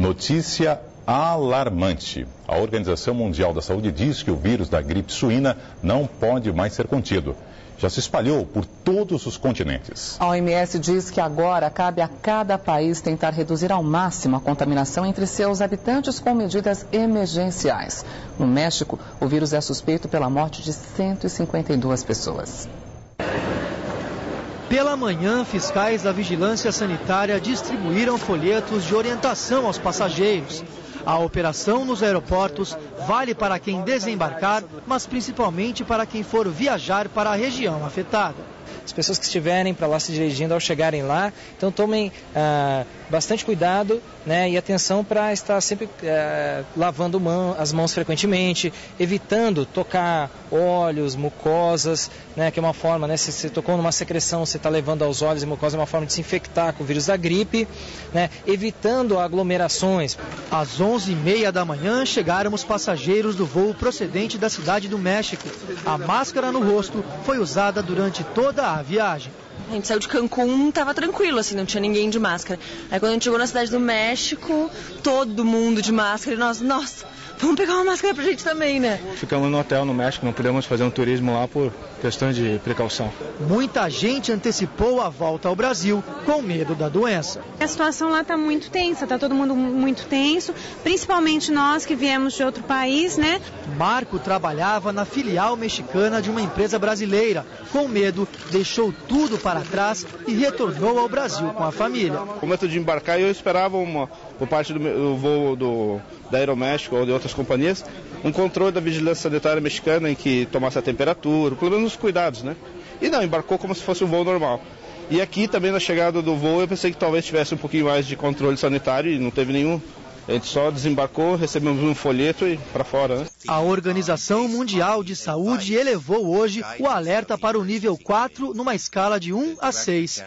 Notícia alarmante. A Organização Mundial da Saúde diz que o vírus da gripe suína não pode mais ser contido. Já se espalhou por todos os continentes. A OMS diz que agora cabe a cada país tentar reduzir ao máximo a contaminação entre seus habitantes com medidas emergenciais. No México, o vírus é suspeito pela morte de 152 pessoas. Pela manhã, fiscais da Vigilância Sanitária distribuíram folhetos de orientação aos passageiros. A operação nos aeroportos vale para quem desembarcar, mas principalmente para quem for viajar para a região afetada. As pessoas que estiverem para lá se dirigindo ao chegarem lá, então tomem bastante cuidado, né, e atenção para estar sempre lavando as mãos frequentemente, evitando tocar olhos, mucosas, né, que é uma forma, né, se você tocou numa secreção, você está levando aos olhos e mucosas, é uma forma de se infectar com o vírus da gripe, né, evitando aglomerações. Às 11h30 da manhã chegaram os passageiros do voo procedente da cidade do México. A máscara no rosto foi usada durante toda a viagem. A gente saiu de Cancún, estava tranquilo, assim, não tinha ninguém de máscara. Aí quando a gente chegou na cidade do México, todo mundo de máscara. E nós, nossa, vamos pegar uma máscara pra gente também, né? Ficamos no hotel no México, não pudemos fazer um turismo lá por questões de precaução. Muita gente antecipou a volta ao Brasil com medo da doença. A situação lá está muito tensa, está todo mundo muito tenso, principalmente nós que viemos de outro país, né? Marco trabalhava na filial mexicana de uma empresa brasileira. Com medo, deixou tudo para trás e retornou ao Brasil com a família. Com medo de embarcar, eu esperava por parte do voo da Aeroméxico ou de outras companhias, um controle da vigilância sanitária mexicana em que tomasse a temperatura, pelo menos os cuidados, né? E não, embarcou como se fosse um voo normal. E aqui também na chegada do voo eu pensei que talvez tivesse um pouquinho mais de controle sanitário e não teve nenhum. A gente só desembarcou, recebemos um folheto e para fora, né? A Organização Mundial de Saúde elevou hoje o alerta para o nível 4 numa escala de 1 a 6.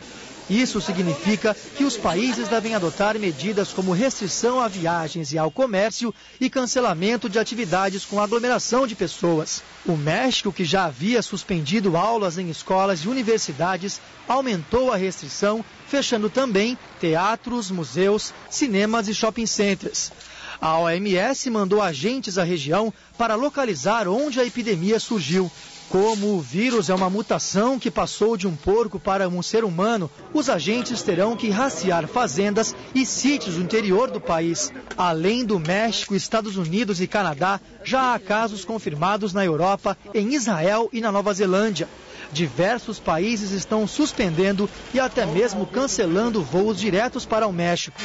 Isso significa que os países devem adotar medidas como restrição a viagens e ao comércio e cancelamento de atividades com aglomeração de pessoas. O México, que já havia suspendido aulas em escolas e universidades, aumentou a restrição, fechando também teatros, museus, cinemas e shopping centers. A OMS mandou agentes à região para localizar onde a epidemia surgiu. Como o vírus é uma mutação que passou de um porco para um ser humano, os agentes terão que rastrear fazendas e sítios no interior do país. Além do México, Estados Unidos e Canadá, já há casos confirmados na Europa, em Israel e na Nova Zelândia. Diversos países estão suspendendo e até mesmo cancelando voos diretos para o México.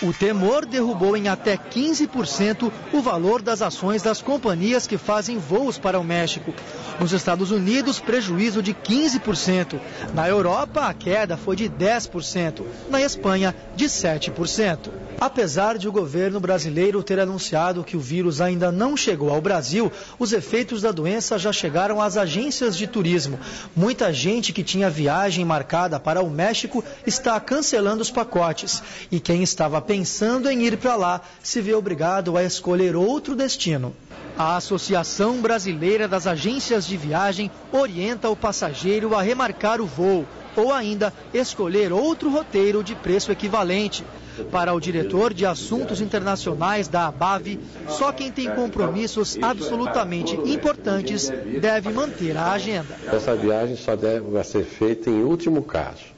O temor derrubou em até 15% o valor das ações das companhias que fazem voos para o México. Nos Estados Unidos, prejuízo de 15%. Na Europa, a queda foi de 10%. Na Espanha, de 7%. Apesar de o governo brasileiro ter anunciado que o vírus ainda não chegou ao Brasil, os efeitos da doença já chegaram às agências de turismo. Muita gente que tinha viagem marcada para o México está cancelando os pacotes. E quem estava pensando em ir para lá se vê obrigado a escolher outro destino. A Associação Brasileira das Agências de Viagem orienta o passageiro a remarcar o voo ou ainda escolher outro roteiro de preço equivalente. Para o diretor de Assuntos Internacionais da ABAV, só quem tem compromissos absolutamente importantes deve manter a agenda. Essa viagem só deve ser feita em último caso.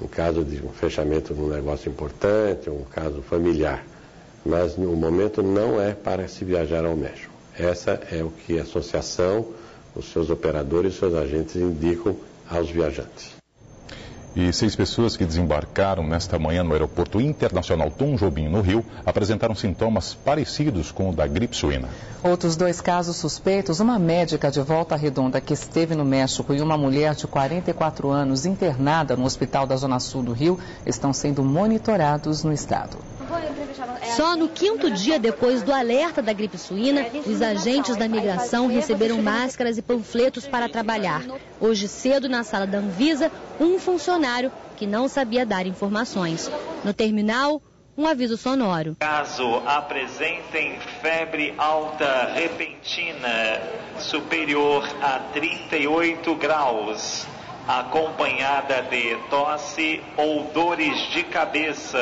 Em caso de um fechamento de um negócio importante, um caso familiar. Mas no momento não é para se viajar ao México. Essa é o que a associação, os seus operadores e seus agentes indicam aos viajantes. E 6 pessoas que desembarcaram nesta manhã no Aeroporto Internacional Tom Jobim, no Rio, apresentaram sintomas parecidos com o da gripe suína. Outros 2 casos suspeitos, uma médica de Volta Redonda que esteve no México e uma mulher de 44 anos internada no hospital da Zona Sul do Rio, estão sendo monitorados no estado. Só no 5º dia depois do alerta da gripe suína, os agentes da migração receberam máscaras e panfletos para trabalhar. Hoje cedo, na sala da Anvisa, um funcionário que não sabia dar informações. No terminal, um aviso sonoro. Caso apresentem febre alta repentina superior a 38 graus, acompanhada de tosse ou dores de cabeça,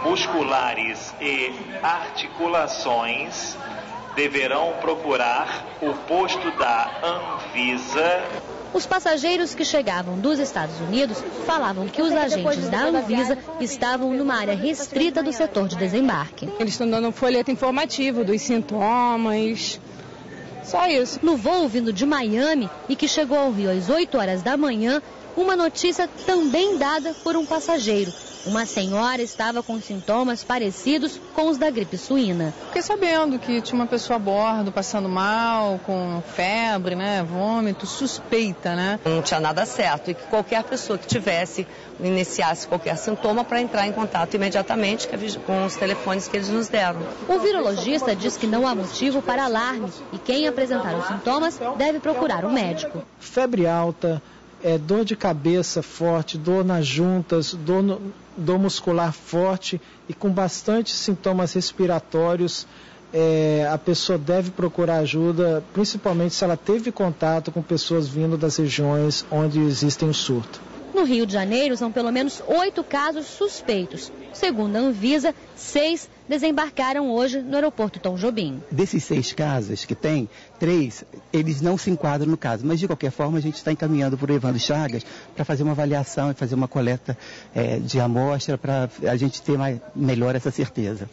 musculares e articulações, deverão procurar o posto da Anvisa. Os passageiros que chegavam dos Estados Unidos falavam que os agentes da Anvisa estavam numa área restrita do setor de desembarque. Eles estão dando um folheto informativo dos sintomas, só isso. No voo vindo de Miami e que chegou ao Rio às 8 horas da manhã, uma notícia também dada por um passageiro. Uma senhora estava com sintomas parecidos com os da gripe suína. Fiquei sabendo que tinha uma pessoa a bordo passando mal, com febre, vômito, suspeita, Não tinha nada certo e que qualquer pessoa que iniciasse qualquer sintoma para entrar em contato imediatamente com os telefones que eles nos deram. O virologista diz que não há motivo para alarme e quem apresentar os sintomas deve procurar um médico. Febre alta, dor de cabeça forte, dor nas juntas, dor muscular forte e com bastante sintomas respiratórios, a pessoa deve procurar ajuda, principalmente se ela teve contato com pessoas vindo das regiões onde existem o surto. No Rio de Janeiro, são pelo menos 8 casos suspeitos. Segundo a Anvisa, 6 desembarcaram hoje no aeroporto Tom Jobim. Desses 6 casos que tem, 3, eles não se enquadram no caso. Mas, de qualquer forma, a gente está encaminhando para o Evandro Chagas para fazer uma avaliação e fazer uma coleta de amostra para a gente ter melhor essa certeza.